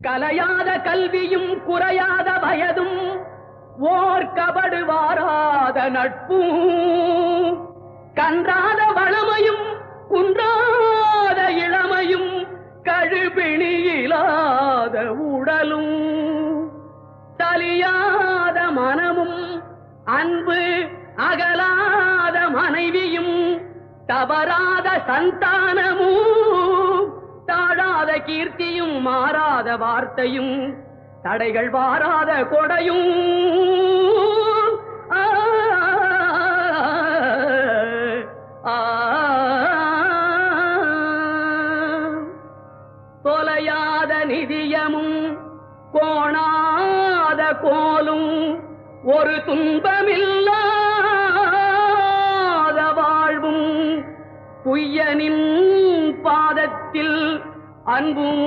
கலையாத கல்வியும் குறையாத வயதும் ஓர் கபடு வாராத நட்பும் கன்றாத வளமையும் குன்றாத இளமையும் கழுபிணியிலாத உடலும் தலியாத மனமும் அன்பு அகலாத மனைவியும் தவறாத சந்தானமும் தாழாத கீர்த்தியும் மாறாத வார்த்தையும் தடைகள் வாராத கொடையும் தொலையாத நிதியமும் கோணாத கோலும் ஒரு துன்பமில்லாத வாழ்வும் குய்யனின் பாதத்தில் அன்பும்